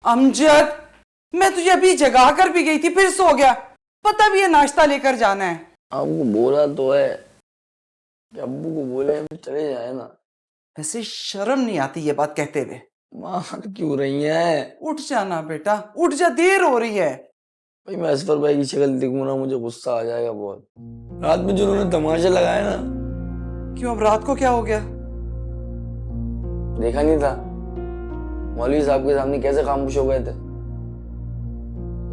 अमजद, मैं तुझे अभी जगा कर भी गई थी, फिर सो गया। पता भी है नाश्ता लेकर जाना है। आपको बोला तो है कि अब्बू को बोले हम चले जाए ना। वैसे शर्म नहीं आती ये बात कहते हुए? माँ क्यों रही है? उठ जाना बेटा, उठ जा, देर हो रही है। भाई मैं असफर भाई की शक्ल देखूं ना मुझे गुस्सा आ जाएगा बहुत। रात में जो उन्होंने तमाशा लगाया ना। क्यों, अब रात को क्या हो गया? देखा नहीं था मौलवी साहब के सामने कैसे खामोश हो गए थे।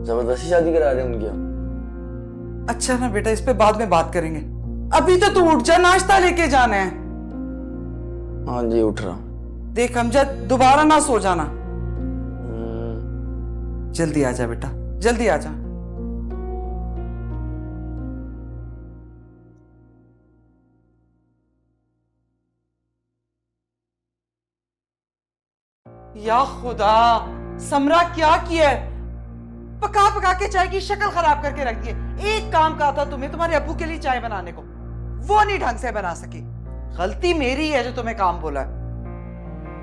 जबरदस्ती शादी करा रहे उनकी हम। अच्छा ना बेटा, इस पे बाद में बात करेंगे। अभी तो तू उठ जा, नाश्ता लेके जाना है। हाँ जी उठ रहा हूँ। देख अमजद, दोबारा ना सो जाना। जल्दी आ जा बेटा, जल्दी आ जा। या खुदा, समरा क्या किया है? पका पका के चाय की शक्ल खराब करके रख दी है। एक काम कहा था तुम्हें तुम्हारे अब्बू के लिए चाय बनाने को, वो नहीं ढंग से बना सकी। गलती मेरी है जो तुम्हें काम बोला।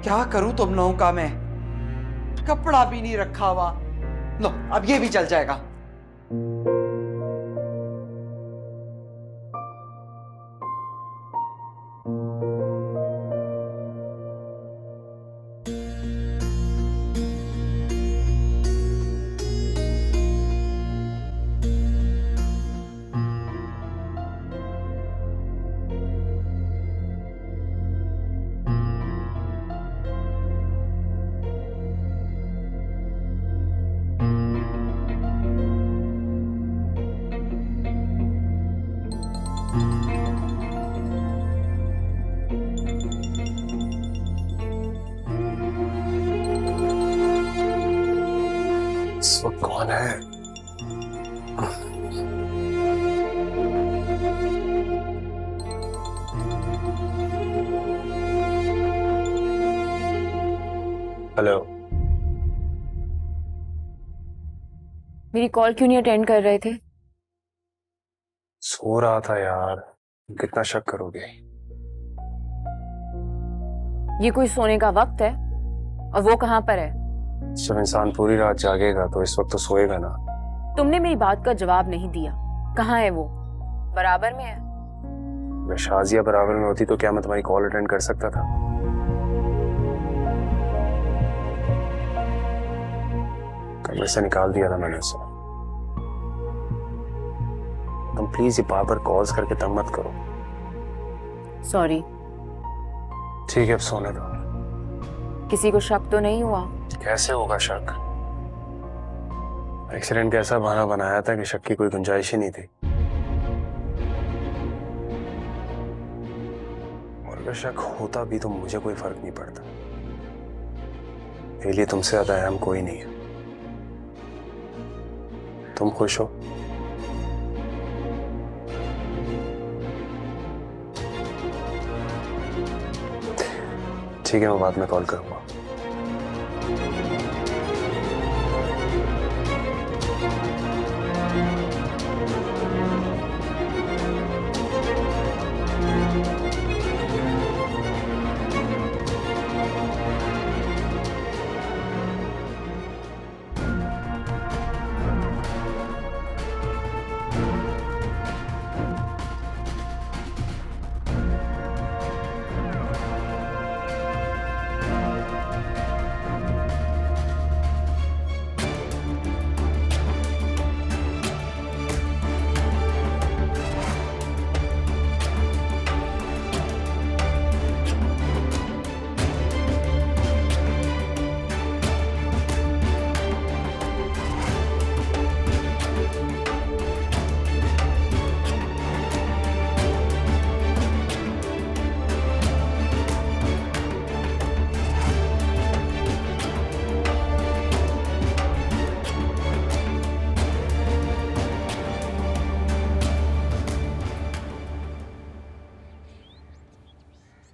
क्या करूं तुम लोगों का मैं? कपड़ा भी नहीं रखा हुआ। लो अब ये भी चल जाएगा। इस वक्त कौन है? हेलो। मेरी कॉल क्यों नहीं अटेंड कर रहे थे? सो रहा था यार, कितना शक करोगे? ये कोई सोने का वक्त है? और वो कहाँ पर है? जब इंसान पूरी रात जागेगा तो इस वक्त तो सोएगा ना। तुमने मेरी बात का जवाब नहीं दिया। कहाँ है वो? बराबर में है? मैं शाजिया बराबर में होती तो क्या मैं तुम्हारी कॉल अटेंड कर सकता था? कमरे से निकाल दिया था मैंने उसे। तुम प्लीज ये बार बार कॉल्स करके तंग मत करो। सॉरी। ठीक है, अब सोने दो। किसी को शक तो नहीं हुआ? कैसे होगा शक? एक्सीडेंट का ऐसा बहाना बनाया था कि शक की कोई गुंजाइश ही नहीं थी। और अगर शक होता भी तो मुझे कोई फर्क नहीं पड़ता। मेरे लिए तुमसे ज्यादा अहम कोई नहीं है। तुम खुश हो? ठीक है, मैं बाद में कॉल करूंगा।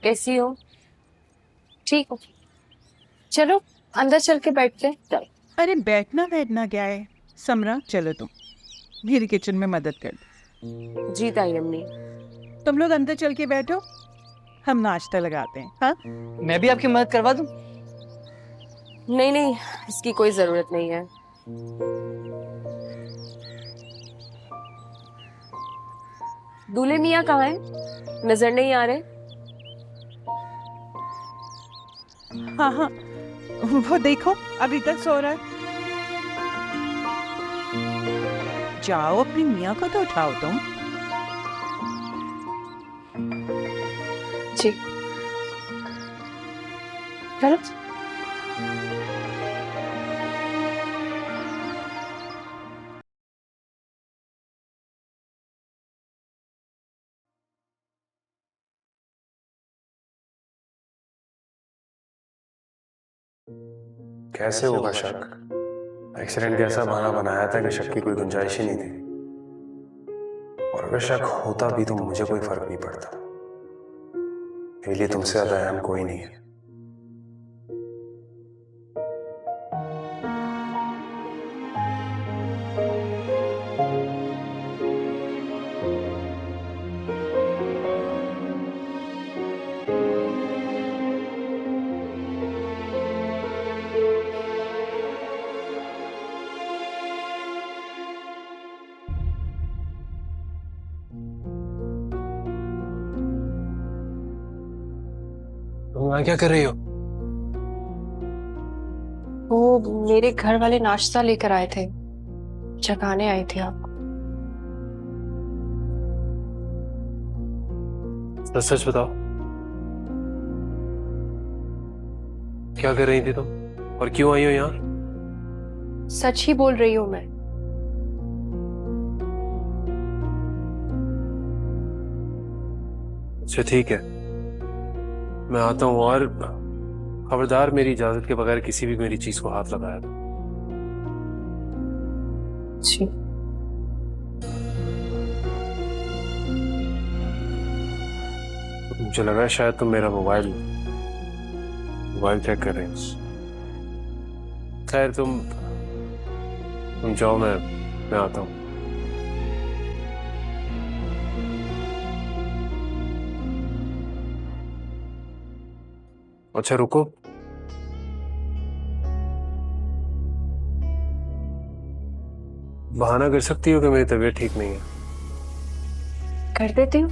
कैसी हो? ठीक हो? चलो अंदर चल के बैठते हैं। चलो। अरे बैठना बैठना क्या है समरा, चलो तुम मेरी किचन में मदद कर दो। जी ताई अम्मी। तुम लोग अंदर चल के बैठो, हम नाश्ता लगाते हैं। हाँ मैं भी आपकी मदद करवा दूं? नहीं नहीं, इसकी कोई जरूरत नहीं है। दूल्हे मियाँ कहाँ हैं? नजर नहीं आ रहे। हाँ हाँ, वो देखो अभी तक सो रहा है। जाओ अपनी मियाँ को तो उठाओ तुम। जी चलो। कैसे होगा शक? एक्सीडेंट जैसा बहाना बनाया था कि शक की कोई गुंजाइश ही नहीं थी। और अगर शक होता भी तो मुझे कोई फर्क नहीं पड़ता। मेरे लिए तुमसे ज्यादा अहम कोई नहीं है। तुम यहाँ क्या कर रही हो? वो मेरे घर वाले नाश्ता लेकर आए थे, जगाने आई थी आपको। सच सच बताओ, क्या कर रही थी तुम और क्यों आई हो यहाँ? सच ही बोल रही हूँ मैं। अच्छा ठीक है, मैं आता हूँ। और खबरदार, मेरी इजाजत के बगैर किसी भी मेरी चीज को हाथ लगाया था। जी मुझे लगा शायद तुम मेरा मोबाइल चेक कर रहे हो। खैर तुम जाओ, मैं आता हूँ। अच्छा रुको, बहाना कर सकती हो कि मेरी तबीयत ठीक नहीं है? कर देती हूँ।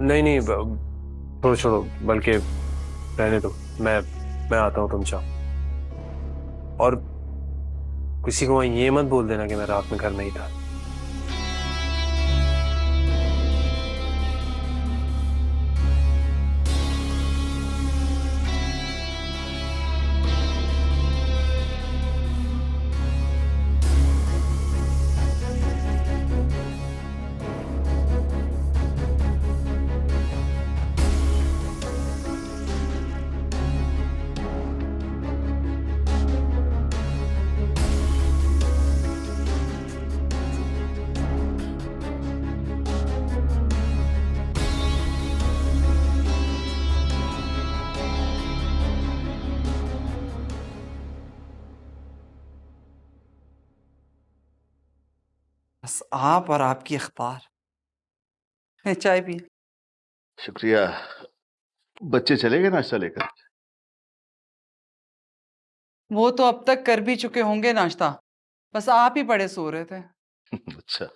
नहीं नहीं, छोड़ो छोड़ो, बल्कि रहने दो। मैं आता हूँ, तुम जाओ। और किसी को ये मत बोल देना कि मैं रात में घर नहीं था। बस आप और आपकी अखबार। है चाय पी। शुक्रिया। बच्चे चले गए नाश्ता लेकर? वो तो अब तक कर भी चुके होंगे नाश्ता, बस आप ही बड़े सो रहे थे। अच्छा,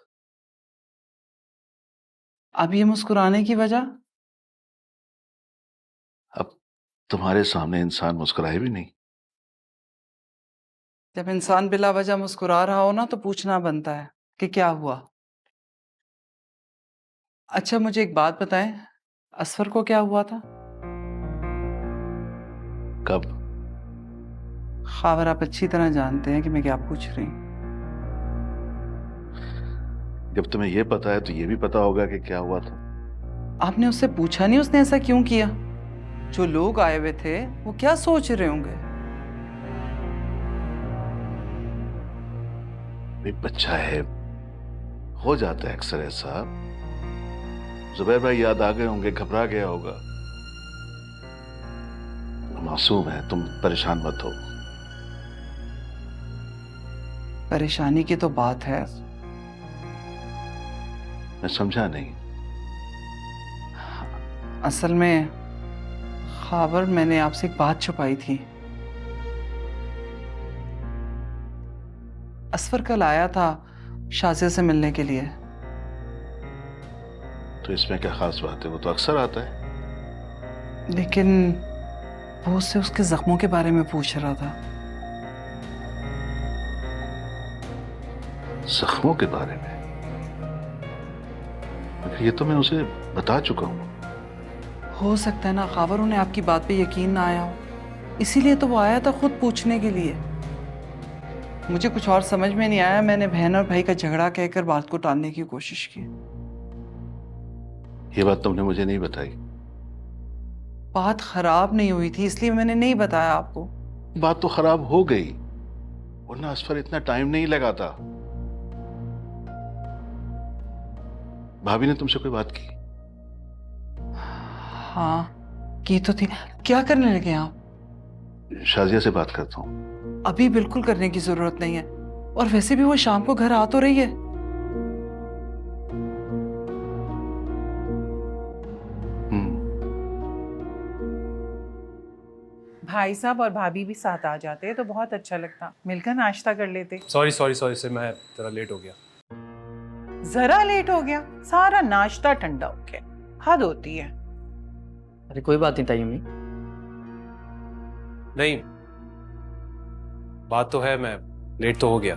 अब ये मुस्कुराने की वजह? अब तुम्हारे सामने इंसान मुस्कुराए भी नहीं। जब इंसान बिला वजह मुस्कुरा रहा हो ना, तो पूछना बनता है कि क्या हुआ। अच्छा मुझे एक बात बताएं, असफर को क्या हुआ था? कब? खावर आप अच्छी तरह जानते हैं कि मैं क्या पूछ रही हूँ। जब तुम्हें यह पता है तो यह भी पता होगा कि क्या हुआ था। आपने उससे पूछा नहीं उसने ऐसा क्यों किया? जो लोग आए हुए थे वो क्या सोच रहे होंगे? बच्चा है, हो जाता है अक्सर ऐसा। जुबैर भाई याद आ गए होंगे, घबरा गया होगा। मासूम है, तुम परेशान मत हो। परेशानी की तो बात है। मैं समझा नहीं। असल में खावर, मैंने आपसे एक बात छुपाई थी। असफर कल आया था शाजिया से मिलने के लिए। तो इसमें क्या खास बात है, वो तो अक्सर आता है। लेकिन वो उससे उसके जख्मों के बारे में पूछ रहा था। जख्मों के बारे में? ये तो मैं उसे बता चुका हूँ। हो सकता है ना खावर उन्हें आपकी बात पे यकीन ना आया हो, इसीलिए तो वो आया था खुद पूछने के लिए। मुझे कुछ और समझ में नहीं आया, मैंने बहन और भाई का झगड़ा कहकर बात को टालने की कोशिश की। ये बात तुमने मुझे नहीं बताई। बात खराब नहीं हुई थी इसलिए मैंने नहीं बताया आपको। बात तो खराब हो गई, वरना असफर इतना टाइम नहीं लगाता। भाभी ने तुमसे कोई बात की? हाँ की तो थी। क्या करने लगे आप? शाजिया से बात करता हूँ। अभी बिल्कुल करने की जरूरत नहीं है, और वैसे भी वो शाम को घर आ तो रही है। भाई साहब और भाभी भी साथ आ जाते तो बहुत अच्छा लगता, मिलकर नाश्ता कर लेते। सॉरी सॉरी सॉरी सर, मैं जरा लेट हो गया। जरा लेट हो गया, सारा नाश्ता ठंडा हो गया, हद होती है। अरे कोई बात नहीं ताई अम्मी। नहीं, बात तो है, मैं लेट तो हो गया।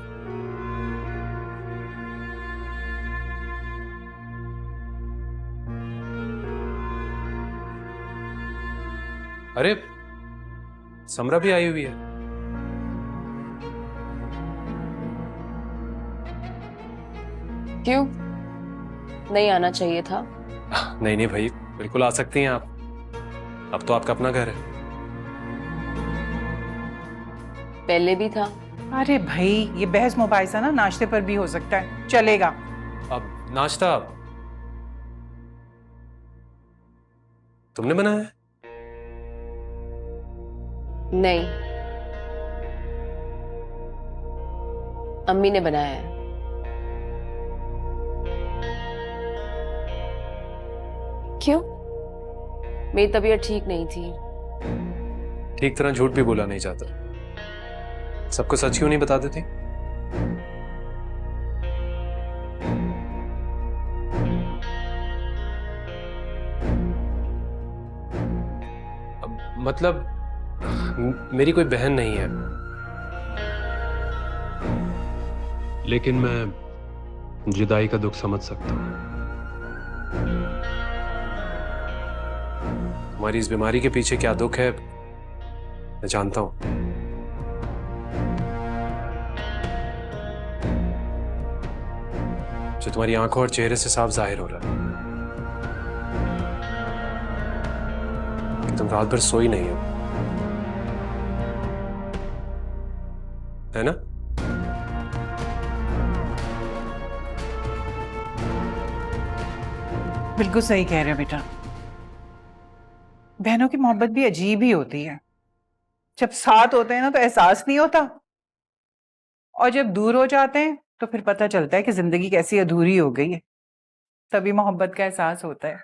अरे समरा भी आई हुई है। क्यों नहीं आना चाहिए था? नहीं नहीं भाई, बिल्कुल आ सकती हैं आप, अब तो आपका अपना घर है। पहले भी था। अरे भाई ये बहस मुबाहिसा ना नाश्ते पर भी हो सकता है, चलेगा। अब नाश्ता तुमने बनाया है? नहीं, अम्मी ने बनाया है। क्यों? मेरी तबीयत ठीक नहीं थी। ठीक तरह झूठ भी बोला नहीं जाता, सबको सच क्यों नहीं बता देती? मतलब मेरी कोई बहन नहीं है, लेकिन मैं जुदाई का दुख समझ सकता हूं। तुम्हारी इस बीमारी के पीछे क्या दुख है मैं जानता हूं। जो तुम्हारी आंखों और चेहरे से साफ जाहिर हो रहा है कि तुम रात भर सोई नहीं हो, है ना? बिल्कुल सही कह रहे हो बेटा, बहनों की मोहब्बत भी अजीब ही होती है। जब साथ होते हैं ना तो एहसास नहीं होता, और जब दूर हो जाते हैं तो फिर पता चलता है कि जिंदगी कैसी अधूरी हो गई है, तभी मोहब्बत का एहसास होता है।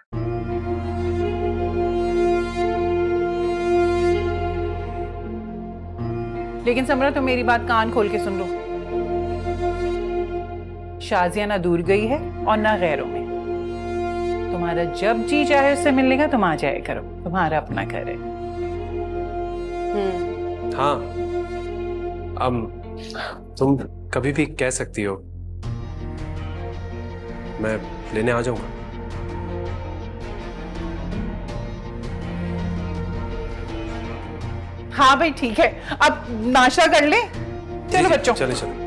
लेकिन समरा तुम मेरी बात कान खोल के सुन लो, शाजिया ना दूर गई है और ना गैरों में। तुम्हारा जब जी चाहे उससे मिलने का तुम आ जाए करो, तुम्हारा अपना घर है। हाँ, तुम कभी भी कह सकती हो, मैं लेने आ जाऊंगा। हाँ भाई ठीक है, अब नाश्ता कर ले, चलो बच्चों। चले चलो।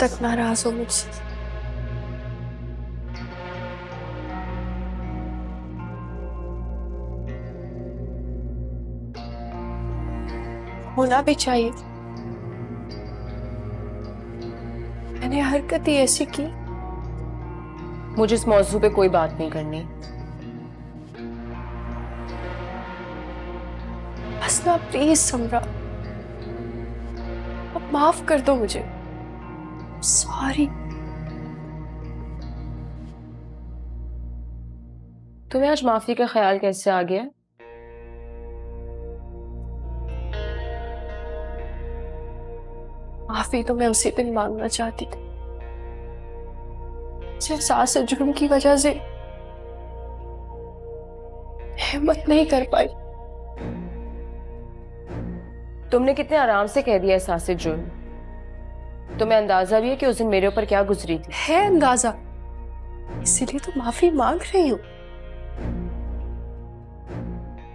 तक नाराज हो मुझसे। होना भी चाहिए। मैंने हरकत ही ऐसी की। मुझे इस मौजू पे कोई बात नहीं करनी। बस ना प्लीज समरा, अब माफ कर दो मुझे। सॉरी। तुम्हें आज माफी का ख्याल कैसे आ गया? माफी तो मैं उसी दिन मांगना चाहती थी, एहसास जुर्म की वजह से हिम्मत नहीं कर पाई। तुमने कितने आराम से कह दिया एहसास जुर्म। तुम्हें अंदाजा भी है कि उस दिन मेरे ऊपर क्या गुजरी थी? है अंदाजा, इसीलिए तो माफी मांग रही हूँ।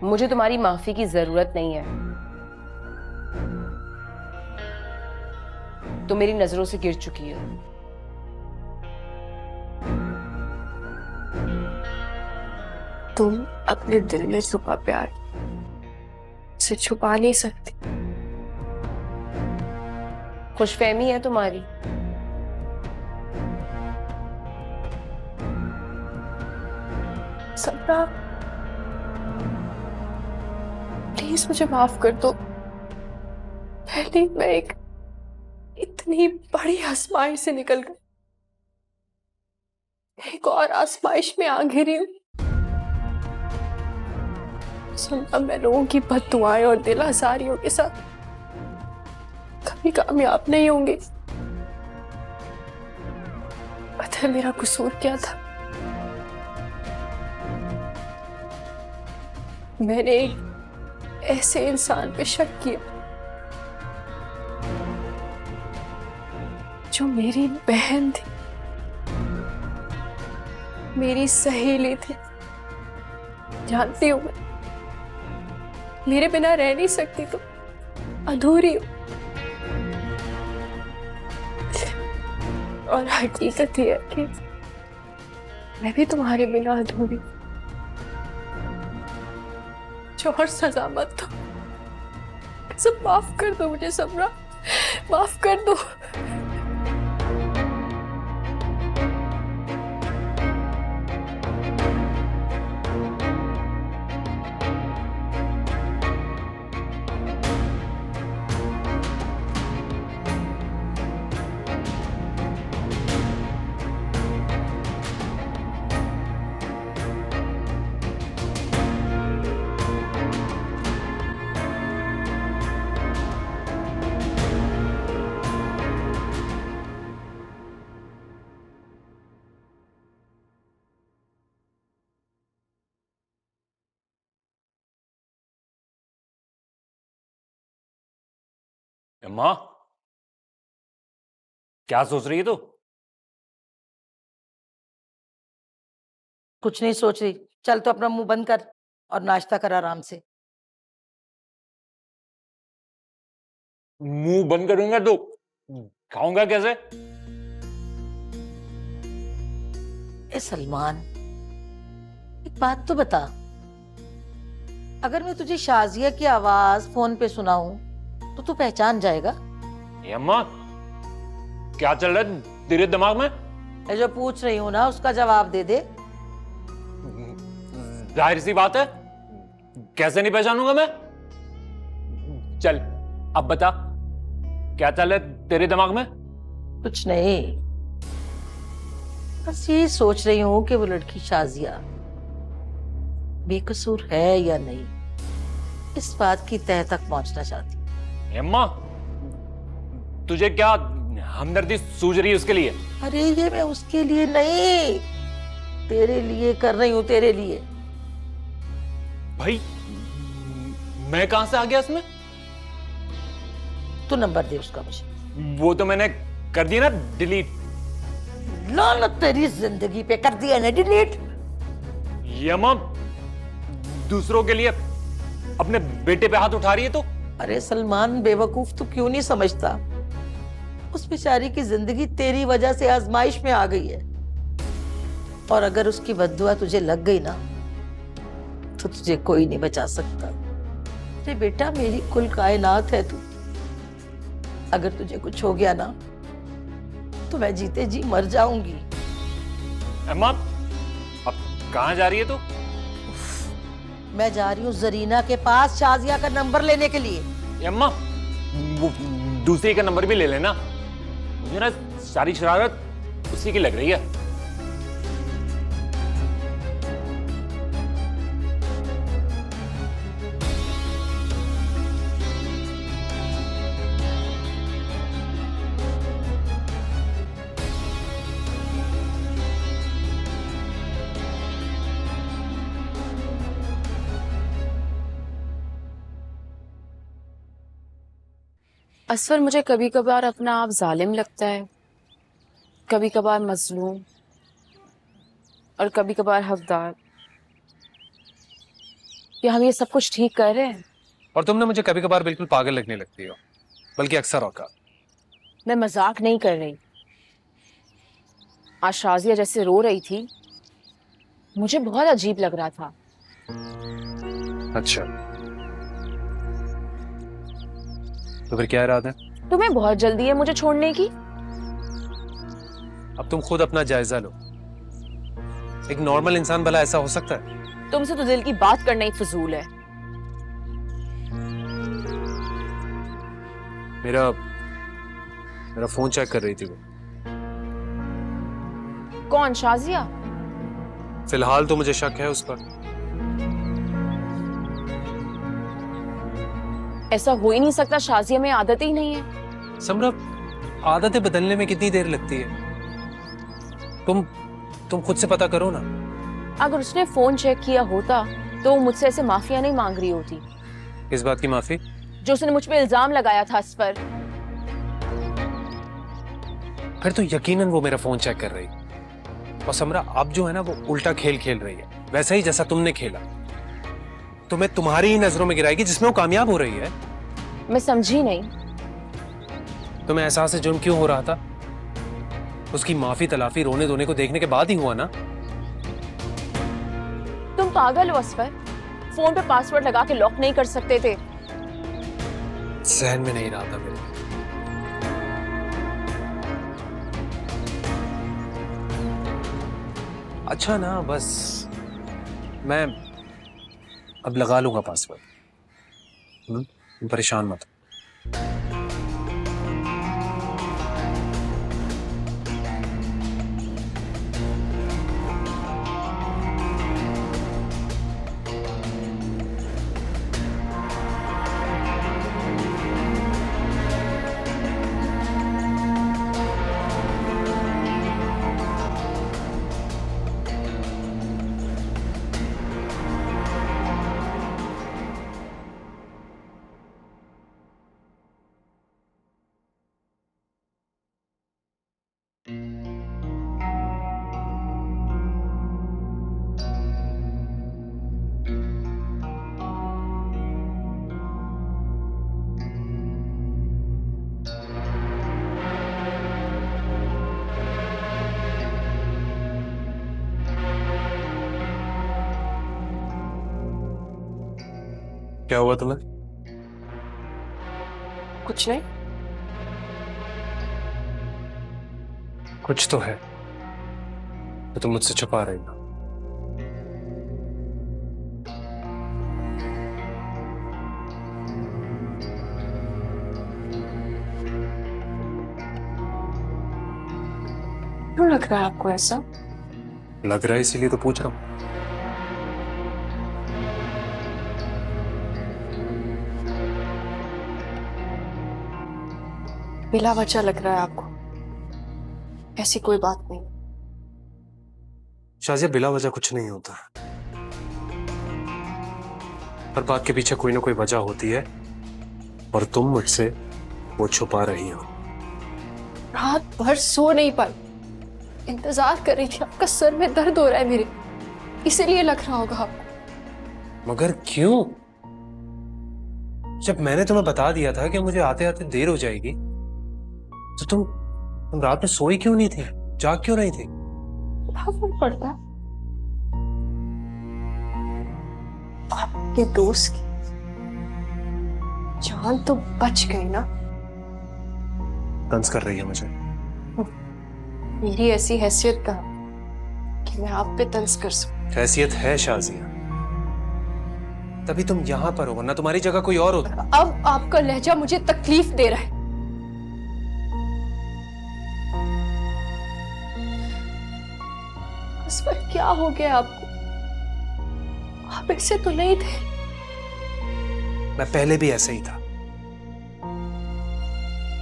मुझे तुम्हारी माफी की जरूरत नहीं है। तुम मेरी नजरों से गिर चुकी हो। तुम अपने दिल में छुपा प्यार से छुपा नहीं सकती। खुशफहमी है तुम्हारी। सपना, प्लीज मुझे माफ कर दो। पहले मैं एक इतनी बड़ी आजमाइश से निकल गई, एक और आजमाइश में आ घिरी हूं। सुनना, मैं लोगों की बद्दुआएं और दिल आजारियों के साथ कभी कामयाब नहीं होंगी। पता है मेरा कसूर क्या था? मैंने एक ऐसे इंसान पे शक किया जो मेरी बहन थी, मेरी सहेली थी। जानती हूं मैं मेरे बिना रह नहीं सकती, तो अधूरी हूं। और हकीकत यह है कि मैं भी तुम्हारे बिना अधूरी हूं। जो और सजा मत दो, सब माफ कर दो मुझे समरा, माफ कर दो। अम्मा, क्या सोच रही है तू? कुछ नहीं सोच रही। चल तो अपना मुंह बंद कर और नाश्ता कर आराम से। मुंह बंद करूंगा तो खाऊंगा कैसे? ए सलमान, एक बात तो बता, अगर मैं तुझे शाजिया की आवाज फोन पे सुनाऊं तो तू पहचान जाएगा? ए अम्मा, क्या चल रहा है तेरे दिमाग में? मैं जो पूछ रही हूं ना उसका जवाब दे दे। जाहिर सी बात है, कैसे नहीं पहचानूंगा मैं? चल अब बता, क्या चल रहा है तेरे दिमाग में? कुछ नहीं, बस ये सोच रही हूं कि वो लड़की शाजिया बेकसूर है या नहीं, इस बात की तह तक पहुंचना चाहती। अम्मा, तुझे क्या हमदर्दी सूझ रही है उसके लिए? अरे ये मैं उसके लिए नहीं, तेरे लिए कर रही हूं, तेरे लिए। भाई, मैं कहां से आ गया इसमें? तू नंबर दे उसका मुझे। वो तो मैंने कर दिया ना डिलीट। लानत तेरी जिंदगी पे, कर दिया ना डिलीट। ये अम्मा दूसरों के लिए अपने बेटे पे हाथ उठा रही है तो? अरे सलमान बेवकूफ तू क्यों नहीं समझता, उस बेचारी की जिंदगी तेरी वजह से आजमाइश में आ गई है, और अगर उसकी बद्दुआ तुझे लग गई ना तो तुझे कोई नहीं बचा सकता। अरे बेटा, मेरी कुल कायनात है तू। अगर तुझे कुछ हो गया ना तो मैं जीते जी मर जाऊंगी। अम्मा, अब कहाँ जा रही है तू? मैं जा रही हूँ जरीना के पास शाजिया का नंबर लेने के लिए। ये अम्मा, वो दूसरी का नंबर भी ले लेना। मुझे ना सारी शरारत उसी की लग रही है। असफर, मुझे कभी कभार अपना आप जालिम लगता है, कभी कभार मजलूम और कभी कभार हकदार। क्या हम ये सब कुछ ठीक कर रहे हैं? और तुम ना मुझे कभी कभार बिल्कुल पागल लगने लगती हो, बल्कि अक्सर औकात। मैं मजाक नहीं कर रही। आज शाजिया जैसे रो रही थी, मुझे बहुत अजीब लग रहा था। अच्छा, तो फिर क्या इरादा है? तुम्हें बहुत जल्दी है मुझे छोड़ने की? अब तुम खुद अपना जायजा लो। एक नॉर्मल इंसान भला ऐसा हो सकता है? तुमसे तो दिल की बात करना ही फजूल है। मेरा फोन चेक कर रही थी वो। कौन, शाजिया? फिलहाल तो मुझे शक है उस पर। ऐसा हो ही नहीं सकता, शाजिया में आदत ही नहीं है। समरा, आदतें बदलने में कितनी देर लगती है? तुम खुद से पता करो ना। अगर उसने फोन चेक किया होता तो वो मुझसे ऐसे माफिया नहीं मांग रही होती। किस बात की माफी? जो उसने मुझ पे इल्जाम लगाया था इस पर। फिर तो यकीनन वो मेरा फोन चेक कर रही। और समरा, अब जो है ना वो उल्टा खेल खेल रही है, वैसा ही जैसा तुमने खेला। तुम्हें तुम्हारी ही नजरों में गिराएगी जिसमें वो कामयाब हो रही है। मैं समझी नहीं। तुम्हें एहसास जुर्म क्यों हो रहा था? उसकी माफी तलाफी रोने धोने को देखने के बाद ही हुआ ना। तुम पागल हो असफर? फोन पे पासवर्ड लगा के लॉक नहीं कर सकते थे? सहन में नहीं रहा था मेरे। अच्छा ना, बस मैं अब लगा लूंगा पासवर्ड। तुम परेशान मत। क्या हुआ तुम्हें? कुछ नहीं। कुछ तो है तो तुम मुझसे छुपा रही हो। क्यों लग रहा है आपको ऐसा? लग रहा है इसीलिए तो पूछ रहा हूं। बिला वजह लग रहा है आपको? ऐसी कोई बात नहीं। शाजिया, बिला वजह कुछ नहीं होता। हर बात के पीछे कोई ना कोई वजह होती है और तुम मुझसे वो छुपा रही हो। रात भर सो नहीं पाई, इंतजार कर रही थी। आपका सर में दर्द हो रहा है मेरे, इसीलिए लग रहा होगा आपको। मगर क्यों? जब मैंने तुम्हें बता दिया था कि मुझे आते आते देर हो जाएगी, तो तुम रात में सोई क्यों नहीं थी? जाग क्यों रही थी? क्या फर्क पड़ता है आपके दोस्त की? जान तो बच गई ना। तंज कर रही है मुझे। मेरी ऐसी हैसियत का कि मैं आप पे तंज कर सकूं। हैसियत है शाजिया, तभी तुम यहाँ पर हो, वरना तुम्हारी जगह कोई और होता। अब आपका लहजा मुझे तकलीफ दे रहा है। असफर क्या हो गया आपको? आप ऐसे तो नहीं थे। मैं पहले भी ऐसे ही था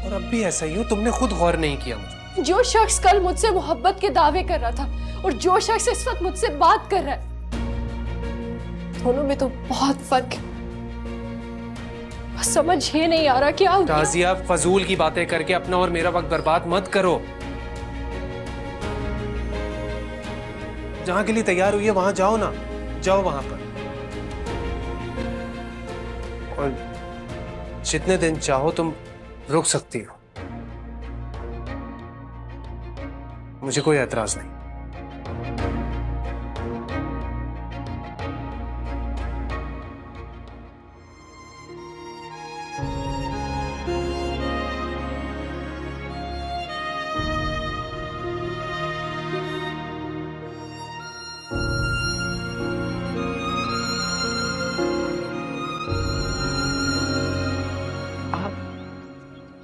और अब भी ऐसा ही हूं, तुमने खुद गौर नहीं किया मुझे। जो शख्स कल मुझसे मोहब्बत के दावे कर रहा था और जो शख्स इस वक्त मुझसे बात कर रहा है, दोनों में तो बहुत फर्क है। बस समझ ही नहीं आ रहा क्या हो गया। शाजिया, फजूल की बातें करके अपना और मेरा वक्त बर्बाद मत करो। जहां के लिए तैयार हुई है वहां जाओ ना, जाओ वहां पर, और जितने दिन चाहो तुम रुक सकती हो, मुझे कोई एतराज नहीं।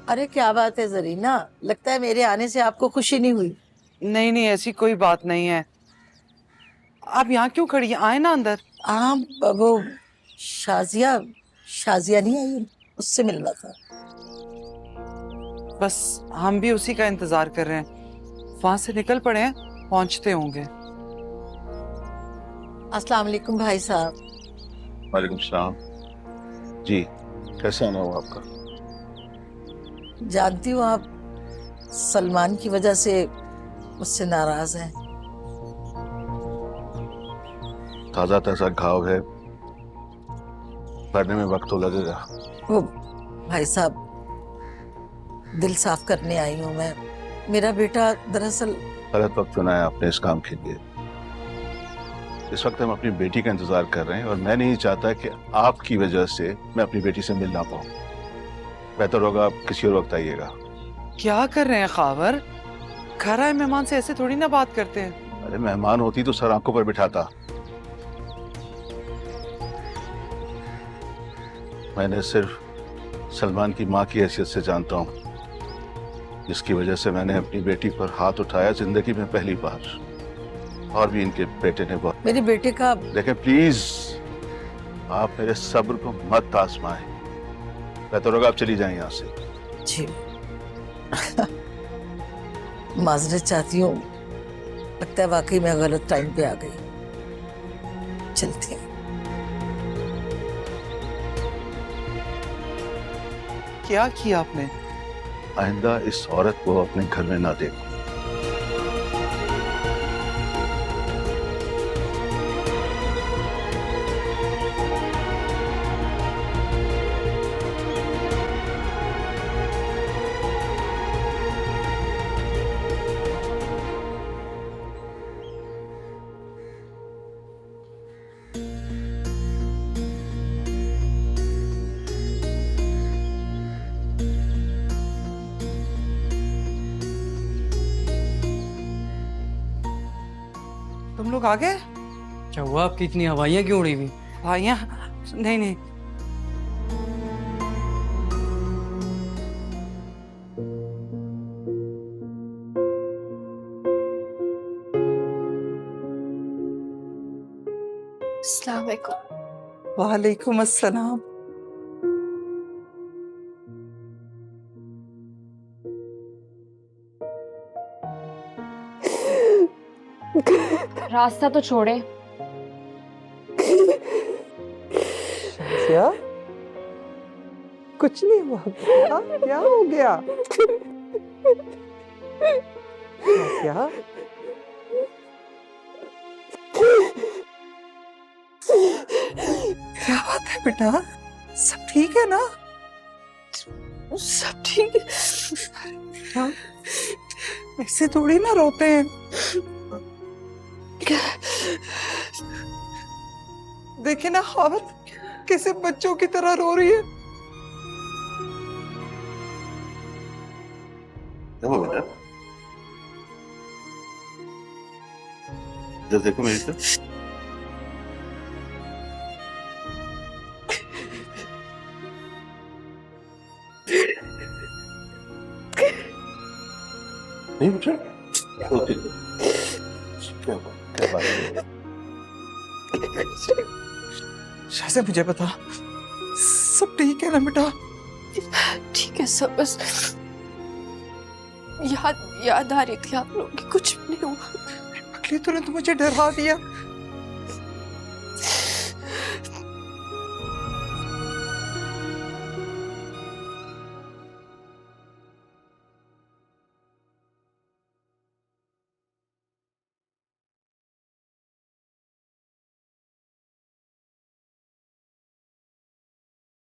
अरे क्या बात है जरीना, लगता है मेरे आने से आपको खुशी नहीं हुई। नहीं नहीं, ऐसी कोई बात नहीं है। आप यहाँ क्यों खड़ी हैं? आए ना अंदर। हाँ वो शाजिया, शाजिया नहीं आई, उससे मिलना था। बस हम भी उसी का इंतजार कर रहे हैं। वहां से निकल पड़े हैं, पहुंचते होंगे। अस्सलाम वालेकुम भाई साहब। वालेकुम सलाम जी, कैसा आना हुआ आपका? जानती हूँ आप सलमान की वजह से मुझसे नाराज हैं। ताजा ताजा घाव है, भरने में वक्त तो लगेगा। वो भाई साहब, दिल साफ करने आई हूँ मैं। मेरा बेटा दरअसल गलत वक्त चुना है आपने इस काम के लिए। इस वक्त हम अपनी बेटी का इंतजार कर रहे हैं और मैं नहीं चाहता कि आपकी वजह से मैं अपनी बेटी से मिल ना पाऊं। बेहतर होगा आप किसी और वक्त आइएगा। क्या कर रहे हैं खावर? घर आए मेहमान से ऐसे थोड़ी ना बात करते हैं। अरे मेहमान होती तो सर आंखों पर बिठाता। मैंने सिर्फ सलमान की माँ की हैसियत से जानता हूँ, जिसकी वजह से मैंने अपनी बेटी पर हाथ उठाया जिंदगी में पहली बार। और भी इनके बेटे ने बहुत। मेरे बेटे का देखें प्लीज, आप मेरे सब्र को मत आजमाएं। बेहतर होगा आप चली जाएं यहाँ से। जी माजरत चाहती हूँ, लगता है वाकई मैं गलत टाइम पे आ गई। चलती हूँ। क्या किया आपने? आइंदा इस औरत को अपने घर में ना देखो। तुम लोग आ गए? क्या हुआ, आपकी इतनी हवाइयाँ क्यों उड़ी हुई? भाइयाँ? नहीं नहीं, अस्सलाम वालेकुम। वालेकुम अस्सलाम। रास्ता तो छोड़े। क्या? कुछ नहीं हुआ बेटा, क्या हो गया? क्या? क्या बात है बेटा? सब ठीक है ना? सब ठीक है। हाँ? ऐसे थोड़ी ना रोते हैं। देखे ना खावर, कैसे बच्चों की तरह रो रही है। देखो बेटा, इधर देखो मेरी तरफ। नहीं बेटा, क्या बात है? शायद मुझे बता, सब ठीक है ना बेटा? ठीक है सब, बस याद आ रही थी आप लोगों की, कुछ भी नहीं हुआ। अगली तूने तो मुझे डरा दिया।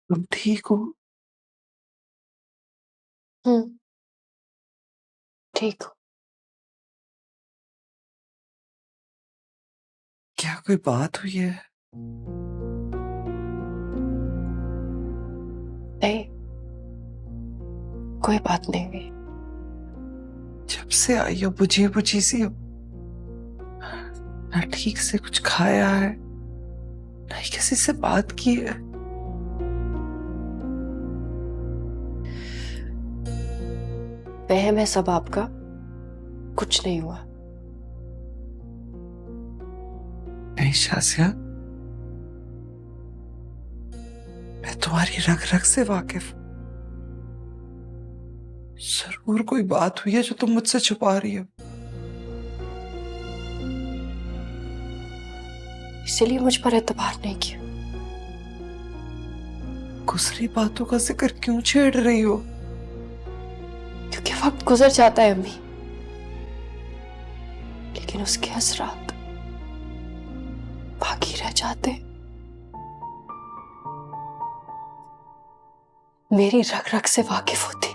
तुम ठीक हो? ठीक हो? क्या कोई बात हुई है? नहीं, कोई बात नहीं हुई। जब से आई हो बुझी बुझी सी हो, ना ठीक से कुछ खाया है, ना ही किसी से बात की है। वहम है सब आपका, कुछ नहीं हुआ। नहीं शासिया, मैं तुम्हारी रग रग से वाकिफ हूं। जरूर कोई बात हुई है जो तुम मुझसे छुपा रही हो। इसलिए मुझ पर एतबार नहीं किया। गुजरी बातों का जिक्र क्यों छेड़ रही हो? क्योंकि वक्त गुजर जाता है अम्मी, लेकिन उसके असरात बाकी रह जाते। मेरी रग रग से वाकिफ होती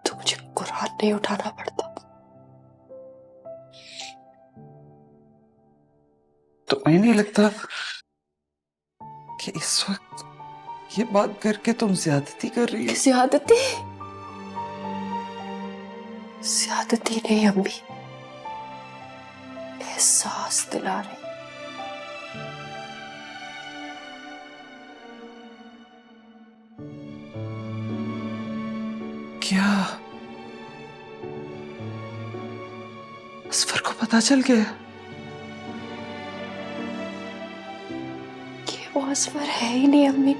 तो मुझे कुरान नहीं उठाना पड़ता। तुम्हें नहीं लगता कि इस वक्त ये बात करके तुम ज्यादती कर रही हो? ज्यादती नहीं अम्मी, एहसास दिला रही। क्या असफर को पता चल गया? ये वो असफर है ही नहीं अम्मी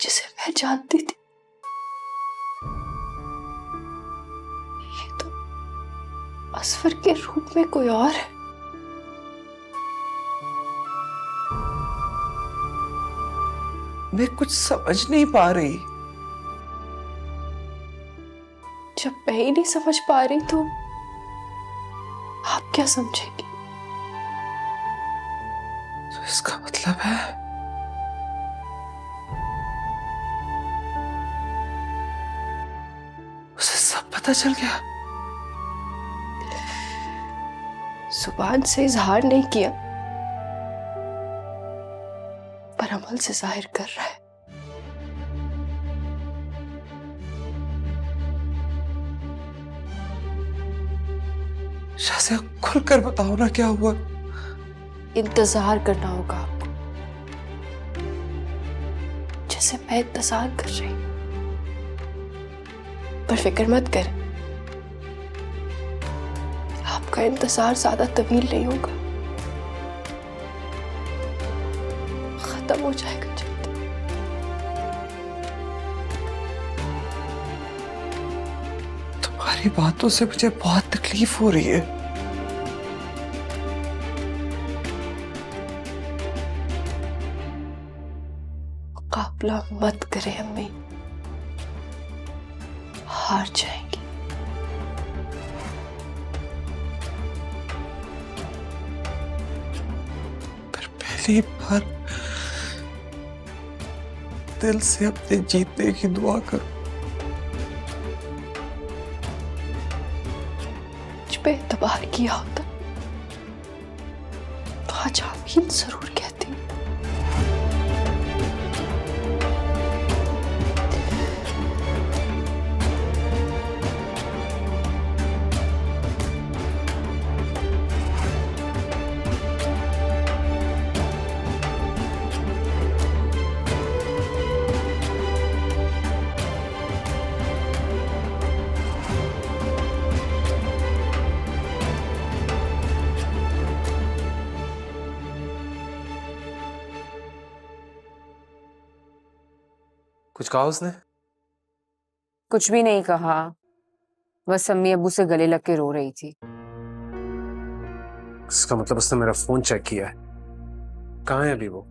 जिसे मैं जानती थी। ये तो असफर के रूप में कोई और है। मैं कुछ समझ नहीं पा रही। जब मैं ही नहीं समझ पा रही तो आप क्या समझेंगे? तो इसका मतलब है उसे सब पता चल गया। जुबान से इजहार नहीं किया पर अमल से जाहिर कर रहा है। शासिया खुलकर बताओ ना क्या हुआ। इंतजार करना होगा आपको, जैसे मैं इंतजार कर रही हूं। पर फिक्र मत करें, आपका इंतजार ज्यादा तवील नहीं होगा, खत्म हो जाएगा जल्दी। तुम्हारी बातों से मुझे बहुत तकलीफ हो रही है। मुकाबला मत करें अम्मी, हार जाएंगी। पर पहली बार दिल से अपने जीतने की दुआ करो। मुझ पे एतबार किया होता तो आज आमीन जरूर कहती। कुछ कहा उसने? कुछ भी नहीं कहा, बस अम्मी अब्बू से गले लग के रो रही थी। इसका मतलब उसने मेरा फोन चेक किया है। कहाँ है अभी वो?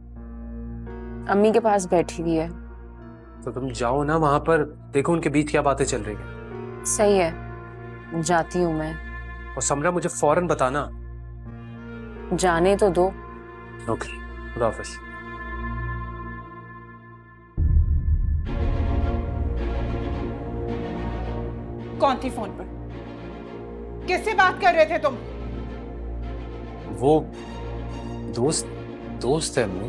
अम्मी के पास बैठी हुई है। तो तुम जाओ ना वहां पर, देखो उनके बीच क्या बातें चल रही है। सही है, जाती हूँ मैं। और समरा मुझे फौरन बताना। जाने तो दो। ओके, खुदा हाफिज। कौन थी फोन पर? किससे बात कर रहे थे तुम? वो दोस्त है अम्मी।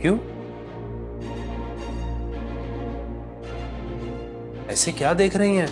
क्यों? ऐसे क्या देख रही हैं?